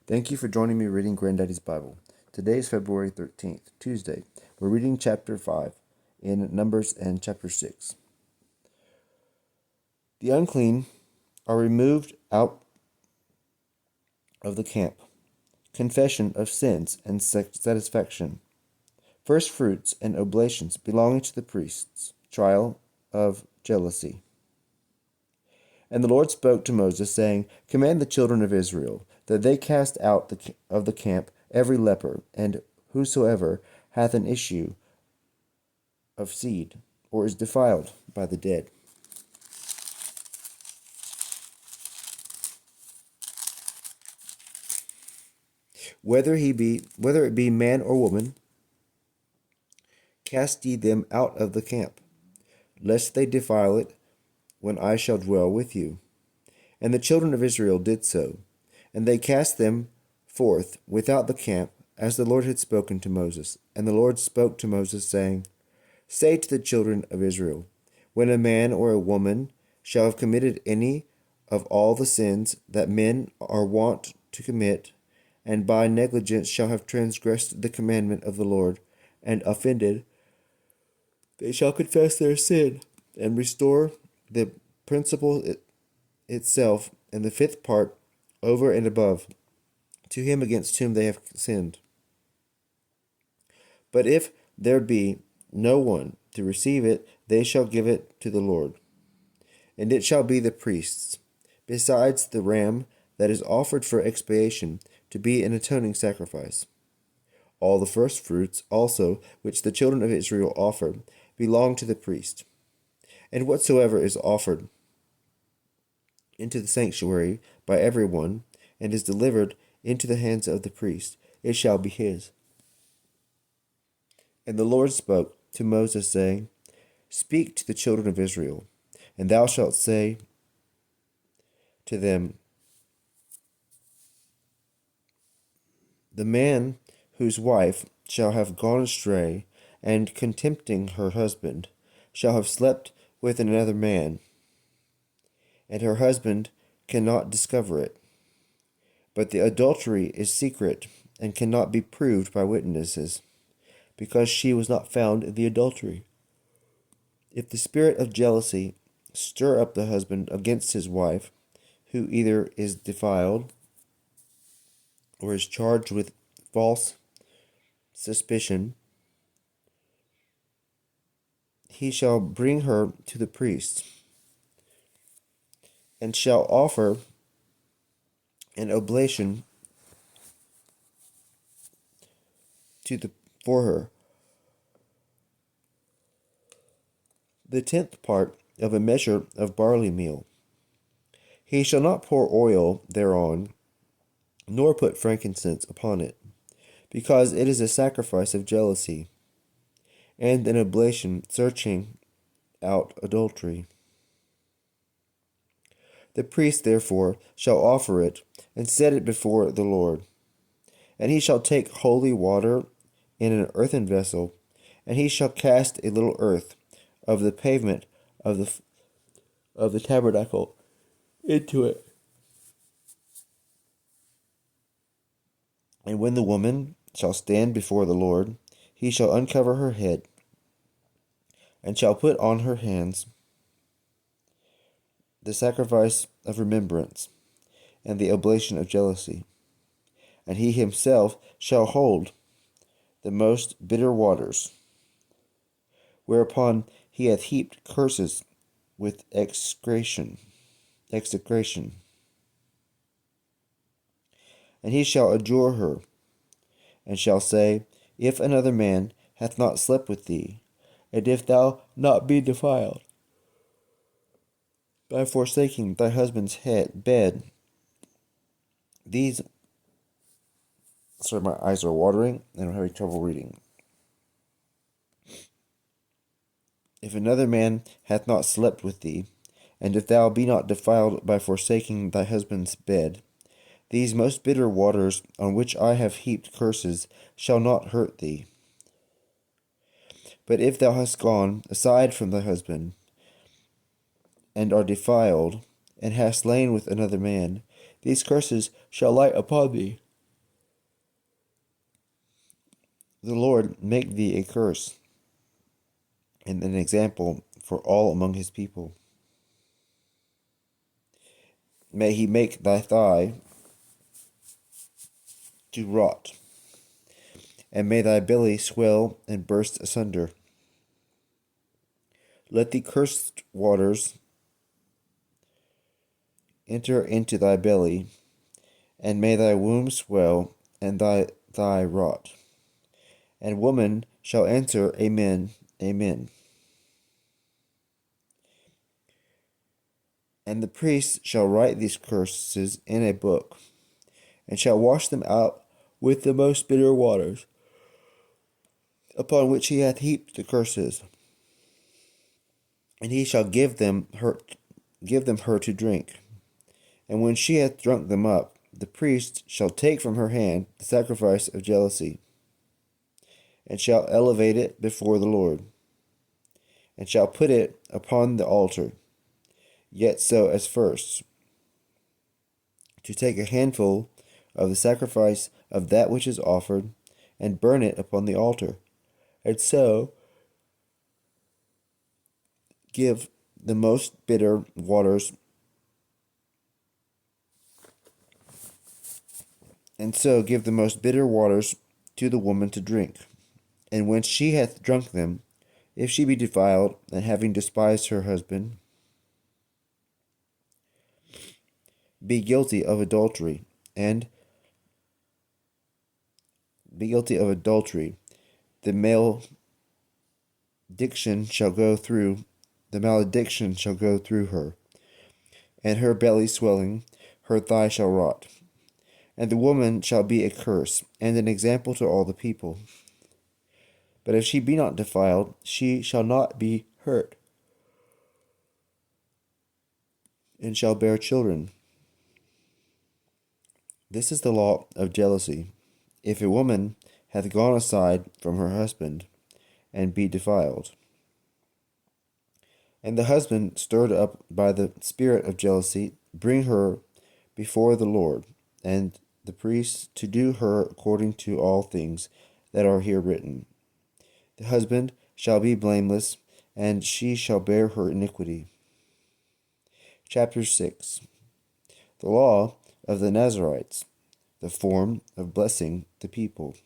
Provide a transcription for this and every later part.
Thank you for joining me reading Granddaddy's Bible. Today is February 13th, Tuesday. We're reading chapter 5 in Numbers and chapter 6. The unclean are removed out of the camp. Confession of sins and satisfaction. First fruits and oblations belonging to the priests. Trial of jealousy. And the Lord spoke to Moses, saying, Command the children of Israel, that they cast out of the camp every leper, and whosoever hath an issue of seed, or is defiled by the dead. Whether it be man or woman, cast ye them out of the camp, lest they defile it, when I shall dwell with you. And the children of Israel did so, and they cast them forth without the camp, as the Lord had spoken to Moses. And the Lord spoke to Moses, saying, Say to the children of Israel, when a man or a woman shall have committed any of all the sins that men are wont to commit, and by negligence shall have transgressed the commandment of the Lord, and offended, they shall confess their sin, and restore the principal itself, and the fifth part over and above, to him against whom they have sinned. But if there be no one to receive it, they shall give it to the Lord. And it shall be the priests, besides the ram that is offered for expiation, to be an atoning sacrifice. All the first fruits also, which the children of Israel offer, belong to the priest. And whatsoever is offered into the sanctuary by every one, and is delivered into the hands of the priest, it shall be his. And the Lord spoke to Moses, saying, Speak to the children of Israel, and thou shalt say to them, The man whose wife shall have gone astray, and contempting her husband, shall have slept with another man, and her husband cannot discover it. But the adultery is secret, and cannot be proved by witnesses, because she was not found in the adultery. If the spirit of jealousy stir up the husband against his wife, who either is defiled, or is charged with false suspicion, he shall bring her to the priest, and shall offer an oblation for her. The 10th part of a measure of barley meal. He shall not pour oil thereon, nor put frankincense upon it, because it is a sacrifice of jealousy, and an oblation searching out adultery. The priest therefore shall offer it, and set it before the Lord. And he shall take holy water in an earthen vessel, and he shall cast a little earth of the pavement of the tabernacle into it. And when the woman shall stand before the Lord, he shall uncover her head, and shall put on her hands the sacrifice of remembrance, and the oblation of jealousy. And he himself shall hold the most bitter waters, whereupon he hath heaped curses with execration. And he shall adjure her, and shall say, If another man hath not slept with thee, and if thou not be defiled by forsaking thy husband's bed, my eyes are watering, and I'm having trouble reading. If another man hath not slept with thee, and if thou be not defiled by forsaking thy husband's bed, these most bitter waters on which I have heaped curses shall not hurt thee. But if thou hast gone aside from thy husband, and are defiled, and hast lain with another man, these curses shall light upon thee. The Lord make thee a curse and an example for all among his people. May he make thy thigh to rot, and may thy belly swell and burst asunder. Let the cursed waters enter into thy belly, and may thy womb swell and thy thigh rot. And woman shall answer, Amen, Amen. And the priest shall write these curses in a book, and shall wash them out with the most bitter waters, upon which he hath heaped the curses. And he shall give them her to drink. And when she hath drunk them up, the priest shall take from her hand the sacrifice of jealousy, and shall elevate it before the Lord, and shall put it upon the altar, yet so as first, to take a handful of the sacrifice of that which is offered, and burn it upon the altar, and so give the most bitter waters to the woman to drink. And when she hath drunk them, if she be defiled, and having despised her husband, be guilty of adultery, the malediction shall go through her, and her belly swelling, her thigh shall rot. And the woman shall be a curse, and an example to all the people. But if she be not defiled, she shall not be hurt, and shall bear children. This is the law of jealousy. If a woman hath gone aside from her husband, and be defiled, and the husband, stirred up by the spirit of jealousy, bring her before the Lord, and the priest, to do her according to all things that are here written. The husband shall be blameless, and she shall bear her iniquity. Chapter 6. The law of the Nazarites, the form of blessing the people.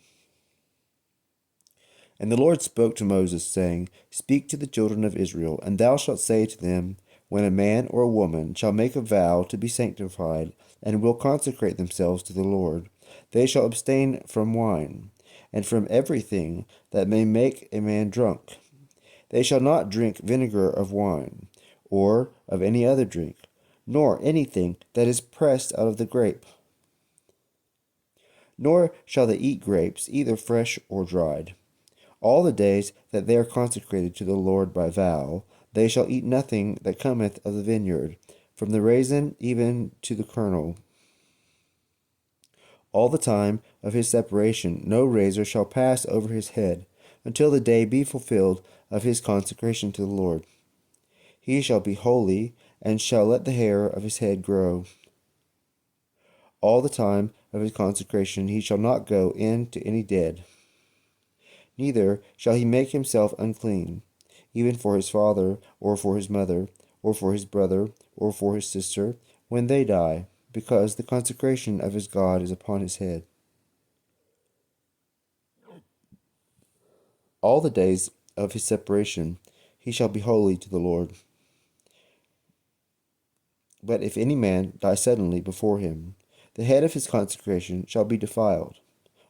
And the Lord spoke to Moses, saying, Speak to the children of Israel, and thou shalt say to them, When a man or a woman shall make a vow to be sanctified, and will consecrate themselves to the Lord, they shall abstain from wine, and from everything that may make a man drunk. They shall not drink vinegar of wine, or of any other drink, nor anything that is pressed out of the grape. Nor shall they eat grapes, either fresh or dried. All the days that they are consecrated to the Lord by vow, they shall eat nothing that cometh of the vineyard, from the raisin even to the kernel. All the time of his separation no razor shall pass over his head, until the day be fulfilled of his consecration to the Lord. He shall be holy, and shall let the hair of his head grow. All the time of his consecration he shall not go in to any dead. Neither shall he make himself unclean, even for his father, or for his mother, or for his brother, or for his sister, when they die, because the consecration of his God is upon his head. All the days of his separation he shall be holy to the Lord. But if any man die suddenly before him, the head of his consecration shall be defiled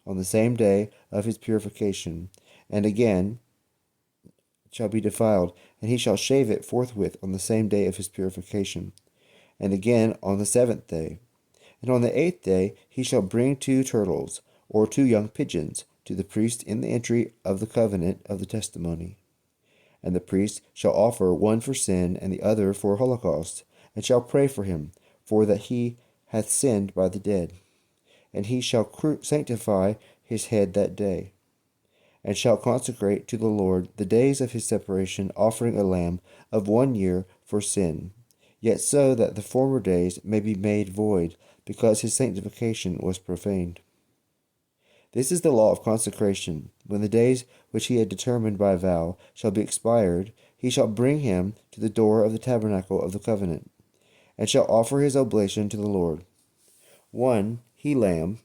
on the same day of his purification, and again shall be defiled, and he shall shave it forthwith on the same day of his purification, and again on the 7th day. And on the 8th day he shall bring 2 turtles, or 2 young pigeons, to the priest in the entry of the covenant of the testimony. And the priest shall offer one for sin, and the other for a holocaust, and shall pray for him, for that he hath sinned by the dead. And he shall sanctify his head that day, and shall consecrate to the Lord the days of his separation, offering a lamb of 1 year for sin, yet so that the former days may be made void, because his sanctification was profaned. This is the law of consecration. When the days which he had determined by vow shall be expired, he shall bring him to the door of the tabernacle of the covenant, and shall offer his oblation to the Lord. 1 he-lamb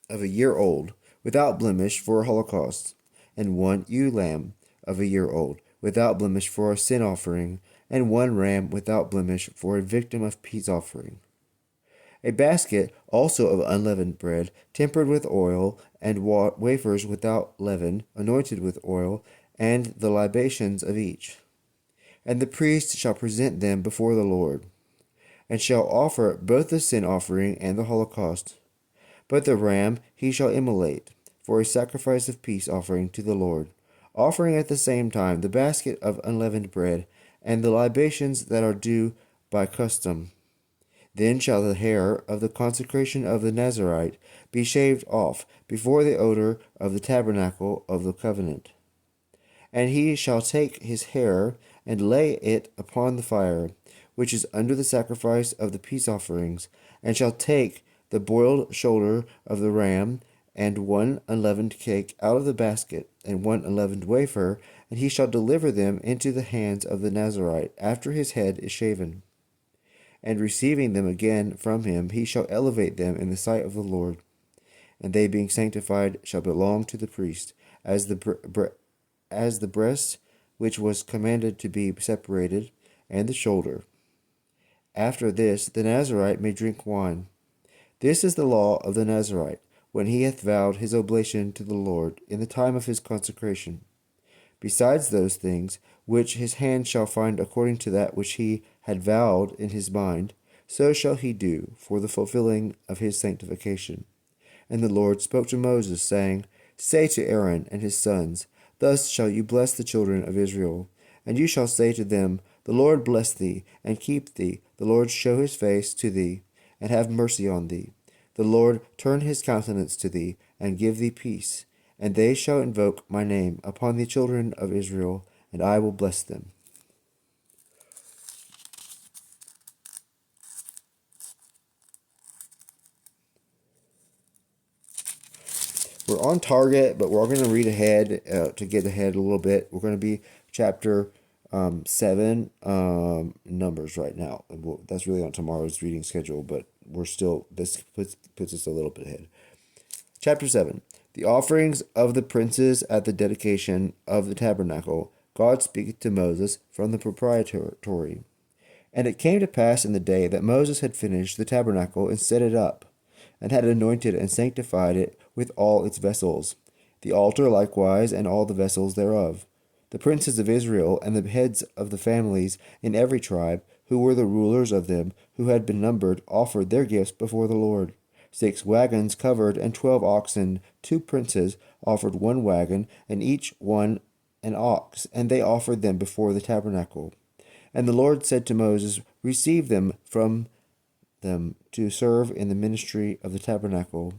of a year old, without blemish, for a holocaust, and 1 ewe-lamb of a year old, without blemish, for a sin offering, and 1 ram without blemish for a victim of peace offering. A basket also of unleavened bread, tempered with oil, and wafers without leaven, anointed with oil, and the libations of each. And the priest shall present them before the Lord, and shall offer both the sin offering and the holocaust. But the ram he shall immolate, for a sacrifice of peace offering to the Lord, offering at the same time the basket of unleavened bread, and the libations that are due by custom. Then shall the hair of the consecration of the Nazarite be shaved off before the odor of the tabernacle of the covenant. And he shall take his hair and lay it upon the fire, which is under the sacrifice of the peace offerings, and shall take the boiled shoulder of the ram, and 1 unleavened cake out of the basket, and 1 unleavened wafer, and he shall deliver them into the hands of the Nazarite after his head is shaven. And receiving them again from him, he shall elevate them in the sight of the Lord. And they, being sanctified, shall belong to the priest, as the breast which was commanded to be separated, and the shoulder. After this the Nazarite may drink wine. This is the law of the Nazarite, when he hath vowed his oblation to the Lord in the time of his consecration. Besides those things which his hand shall find according to that which he had vowed in his mind, so shall he do for the fulfilling of his sanctification. And the Lord spoke to Moses, saying, Say to Aaron and his sons, Thus shall you bless the children of Israel. And you shall say to them, The Lord bless thee, and keep thee. The Lord show his face to thee, and have mercy on thee. The Lord turn his countenance to thee, and give thee peace. And they shall invoke my name upon the children of Israel, and I will bless them. We're on target, but we're going to read ahead to get ahead a little bit. We're going to be chapter 7, Numbers right now. That's really on tomorrow's reading schedule, but this puts us a little bit ahead. Chapter 7. The offerings of the princes at the dedication of the tabernacle. God speaketh to Moses from the proprietory. And it came to pass in the day that Moses had finished the tabernacle and set it up, and had anointed and sanctified it with all its vessels, the altar likewise and all the vessels thereof. The princes of Israel and the heads of the families in every tribe, who were the rulers of them, who had been numbered, offered their gifts before the Lord. 6 wagons covered and 12 oxen. 2 princes offered 1 wagon, and each one an ox, and they offered them before the tabernacle. And the Lord said to Moses, Receive them from them to serve in the ministry of the tabernacle,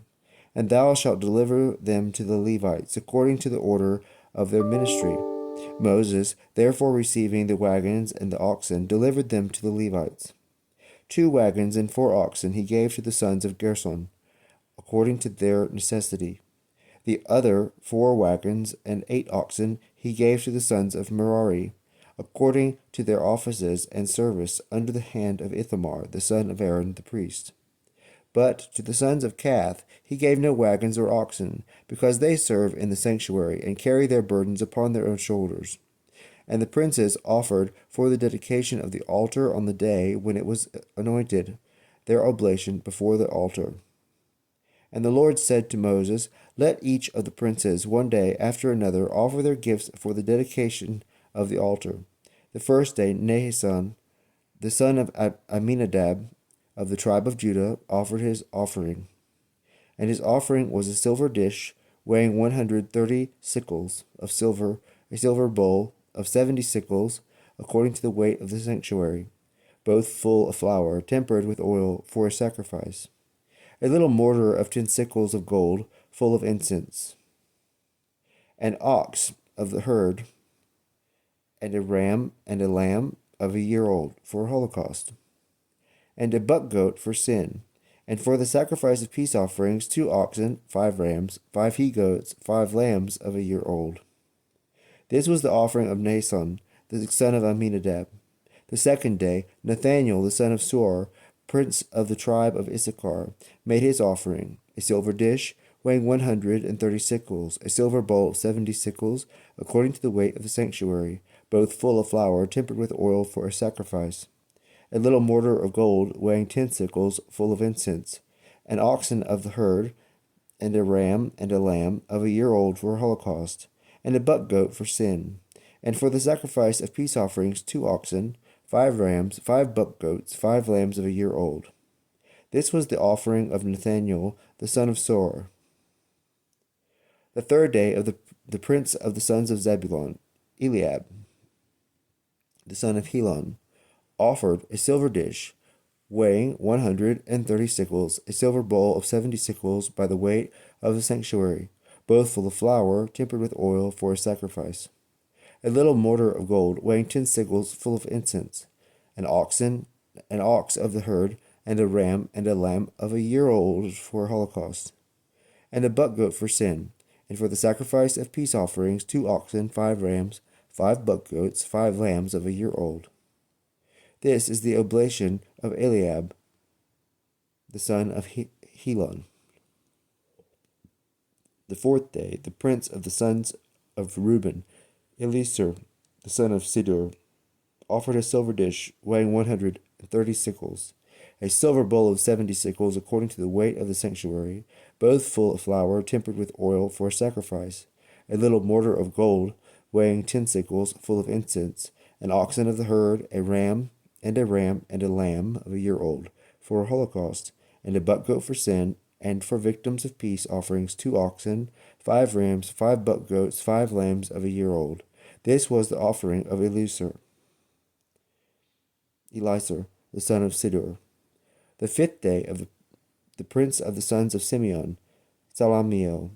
and thou shalt deliver them to the Levites, according to the order of their ministry. Moses, therefore, receiving the wagons and the oxen, delivered them to the Levites. 2 wagons and 4 oxen he gave to the sons of Gershon, according to their necessity. The other 4 wagons and 8 oxen he gave to the sons of Merari, according to their offices and service under the hand of Ithamar, the son of Aaron the priest. But to the sons of Kath he gave no wagons or oxen, because they serve in the sanctuary, and carry their burdens upon their own shoulders. And the princes offered for the dedication of the altar on the day when it was anointed their oblation before the altar. And the Lord said to Moses, Let each of the princes one day after another offer their gifts for the dedication of the altar. The first day Nahason, the son of Amminadab, of the tribe of Judah, offered his offering. And his offering was a silver dish weighing 130 sickles of silver, a silver bowl of 70 sickles, according to the weight of the sanctuary, both full of flour, tempered with oil for a sacrifice. A little mortar of 10 sickles of gold, full of incense. An ox of the herd, and a ram and a lamb of a year old for a holocaust, and a buck goat for sin, And for the sacrifice of peace offerings, 2 oxen, 5 rams, 5 he-goats, 5 lambs of a year old. This was the offering of Nason, the son of Amminadab. The second day, Nathaniel, the son of Suar, prince of the tribe of Issachar, made his offering: a silver dish weighing 130 sickles, a silver bowl of 70 sickles, according to the weight of the sanctuary, both full of flour, tempered with oil for a sacrifice; a little mortar of gold weighing 10 sickles, full of incense; an oxen of the herd, and a ram and a lamb of a year old for a holocaust, and a buck goat for sin; and for the sacrifice of peace offerings, 2 oxen, 5 rams, 5 buck goats, 5 lambs of a year old. This was the offering of Nathaniel, the son of Sor. The third day of the prince of the sons of Zebulun, Eliab, the son of Helon, offered a silver dish weighing 130 sickles, a silver bowl of 70 sickles by the weight of the sanctuary, both full of flour, tempered with oil for a sacrifice; a little mortar of gold weighing 10 sickles, full of incense; an ox of the herd, and a ram and a lamb of a year old for a holocaust, and a buck goat for sin; and for the sacrifice of peace offerings, 2 oxen, 5 rams, 5 buck goats, 5 lambs of a year old. This is the oblation of Eliab, the son of Helon. The fourth day, the prince of the sons of Reuben, Eliezer, the son of Sidor, offered a silver dish weighing 130 sickles, a silver bowl of 70 sickles, according to the weight of the sanctuary, both full of flour, tempered with oil for a sacrifice; a little mortar of gold weighing 10 sickles, full of incense; an oxen of the herd, a ram and a lamb of a year old for a holocaust, and a buck goat for sin; and for victims of peace offerings, 2 oxen, 5 rams, 5 buck goats, 5 lambs of a year old. This was the offering of Eliezer, the son of Sidor. The fifth day of the prince of the sons of Simeon, Salamiel,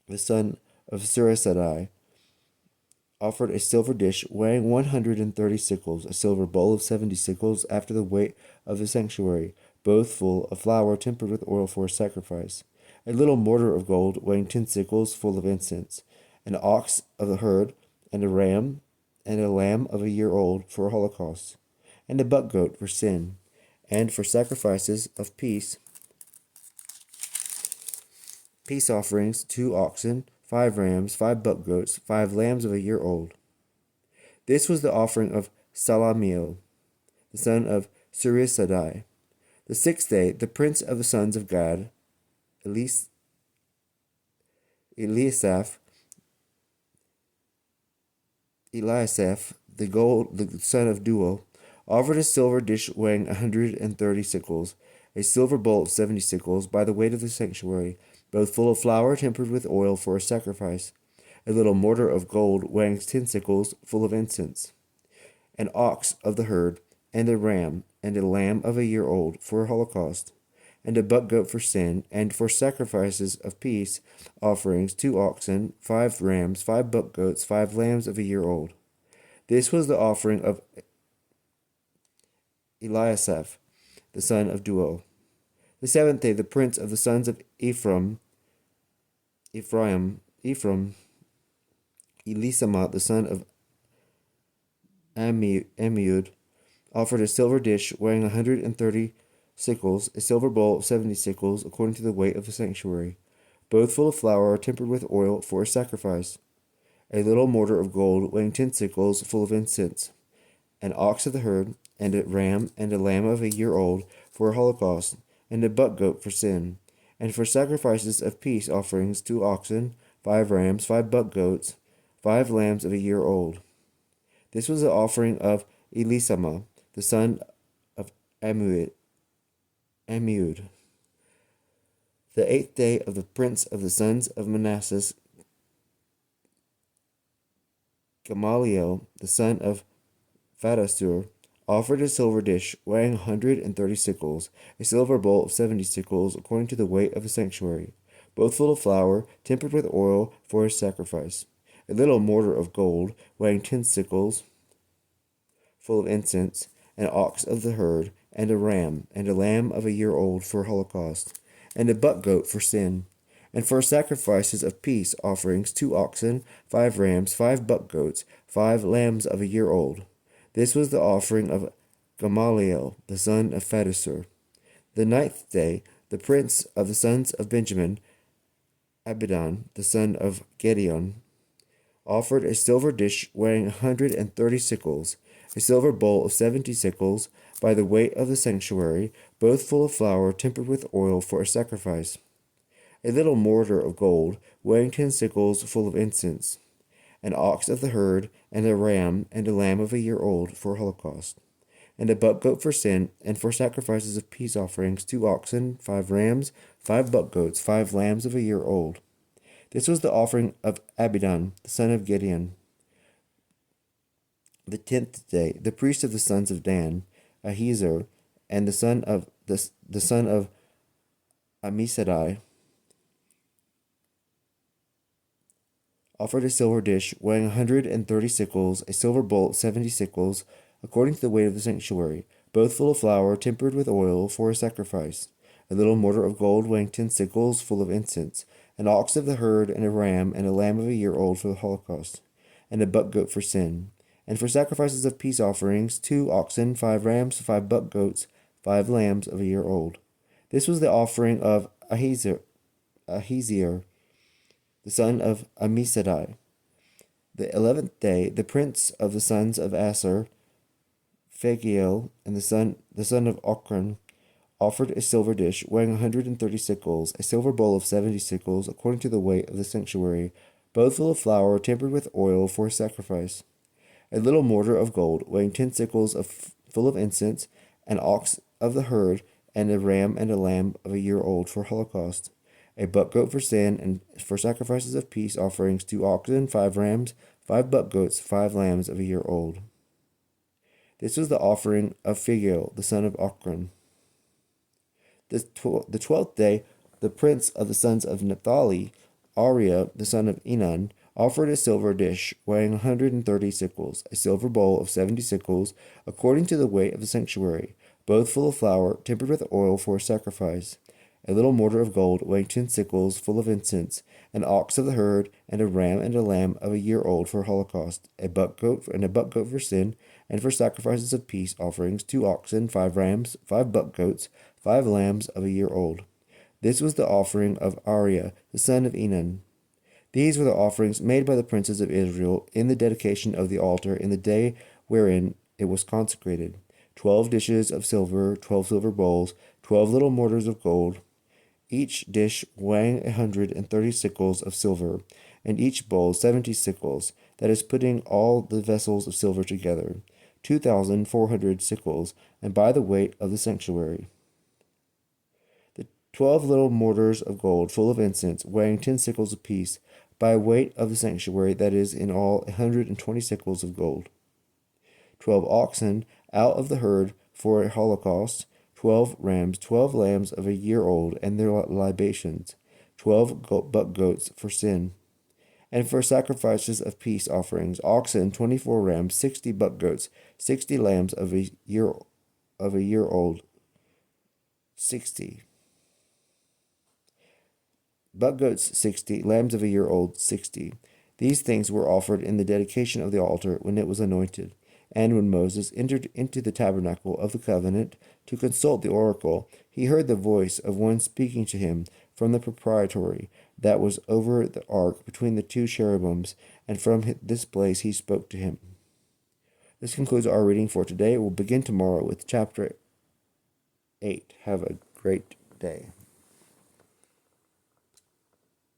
the son of Surisadai, offered a silver dish weighing 130 sickles, a silver bowl of 70 sickles, after the weight of the sanctuary, both full of flour, tempered with oil for a sacrifice; a little mortar of gold weighing 10 sickles, full of incense; an ox of the herd, and a ram and a lamb of a year old for a holocaust, and a buck goat for sin; and for sacrifices of peace offerings, 2 oxen, 5 rams, 5 buck goats, 5 lambs of a year old. This was the offering of Salamiel, the son of Surisadai. The sixth day, the prince of the sons of Gad, Eliasaph, the son of Duo, offered a silver dish weighing 130 sickles, a silver bowl of 70 sickles, by the weight of the sanctuary, both full of flour, tempered with oil for a sacrifice; a little mortar of gold weighing 10 sickles, full of incense; an ox of the herd, and a ram and a lamb of a year old for a holocaust, and a buck goat for sin; and for sacrifices of peace offerings, 2 oxen, 5 rams, 5 buck goats, 5 lambs of a year old. This was the offering of Eliasaph, the son of Duo. The seventh day, the prince of the sons of Ephraim, Elisama, the son of Ammiud, offered a silver dish weighing 130 sickles, a silver bowl of 70 sickles, according to the weight of the sanctuary, both full of flour, tempered with oil for a sacrifice; a little mortar of gold weighing 10 sickles, full of incense; an ox of the herd, and a ram and a lamb of a year old for a holocaust, and a buck goat for sin; and for sacrifices of peace offerings, 2 oxen, 5 rams, 5 buck goats, 5 lambs of a year old. This was the offering of Elisama, the son of Ammiud. The eighth day of the prince of the sons of Manasseh, Gamaliel, the son of Phatasur, offered a silver dish weighing 130 sickles, a silver bowl of 70 sickles, according to the weight of the sanctuary, both full of flour, tempered with oil for a sacrifice; a little mortar of gold weighing 10 sickles, full of incense; an ox of the herd, and a ram, and a lamb of a year old for holocaust, and a buck goat for sin. And for sacrifices of peace offerings, 2 oxen, 5 rams, 5 buck goats, 5 lambs of a year old. This was the offering of Gamaliel, the son of Phaddasur. The 9th day, the prince of the sons of Benjamin, Abidan, the son of Gideon, offered a silver dish weighing 130 sickles, a silver bowl of 70 sickles, by the weight of the sanctuary, both full of flour tempered with oil for a sacrifice. A little mortar of gold, weighing 10 sickles, full of incense, an ox of the herd, and a ram and a lamb of a year old for holocaust, and a buck goat for sin, and for sacrifices of peace offerings, 2 oxen, 5 rams, 5 buck goats, 5 lambs of a year old. This was the offering of Abidan, the son of Gideon. The 10th day, the priest of the sons of Dan, Ahiezer, and the son of Ammisaddai, offered a silver dish weighing 130 sickles, a silver bowl 70 sickles, according to the weight of the sanctuary, both full of flour tempered with oil for a sacrifice, a little mortar of gold weighing 10 sickles, full of incense, an ox of the herd, and a ram, and a lamb of a year old for the holocaust, and a buck goat for sin, and for sacrifices of peace offerings, 2 oxen, 5 rams, 5 buck goats, 5 lambs of a year old. This was the offering of Ahiezer, the son of Ammisaddai. The 11th day, the prince of the sons of Aser, Phagiel, and the son of Ochran, offered a silver dish weighing 130 sickles, a silver bowl of 70 sickles, according to the weight of the sanctuary, both full of flour tempered with oil for a sacrifice, a little mortar of gold weighing 10 sickles full of incense, an ox of the herd, and a ram and a lamb of a year old for holocaust, a buck goat for sin, and for sacrifices of peace offerings, 2 oxen, 5 rams, 5 buck goats, 5 lambs of a year old. This was the offering of Phagiel, the son of Ochran. The 12th day, the prince of the sons of Naphtali, Ariah, the son of Enan, offered a silver dish weighing 130 sickles, a silver bowl of 70 sickles, according to the weight of the sanctuary, both full of flour tempered with oil for a sacrifice, a little mortar of gold weighing 10 sickles, full of incense, an ox of the herd, and a ram and a lamb of a year old for holocaust, a buck goat for sin, and for sacrifices of peace offerings, 2 oxen, 5 rams, 5 buck goats, 5 lambs of a year old. This was the offering of Ariah, the son of Enan. These were the offerings made by the princes of Israel in the dedication of the altar in the day wherein it was consecrated. 12 dishes of silver, 12 silver bowls, 12 little mortars of gold, each dish weighing 130 sickles of silver, and each bowl 70 sickles, that is, putting all the vessels of silver together, 2,400 sickles, and by the weight of the sanctuary. The 12 little mortars of gold, full of incense, weighing 10 sickles apiece, by weight of the sanctuary, that is, in all 120 sickles of gold. 12 oxen out of the herd for a holocaust, 12 rams, 12 lambs of a year old, and their libations, 12 buck goats for sin. And for sacrifices of peace offerings, oxen, 24 rams, 60 buck goats, 60 lambs of a year old, 60. Buck goats 60, lambs of a year old 60. These things were offered in the dedication of the altar when it was anointed. And when Moses entered into the tabernacle of the covenant to consult the oracle, he heard the voice of one speaking to him from the proprietory that was over the ark between the 2 cherubims, and from this place he spoke to him. This concludes our reading for today. We'll begin tomorrow with chapter 8. Have a great day.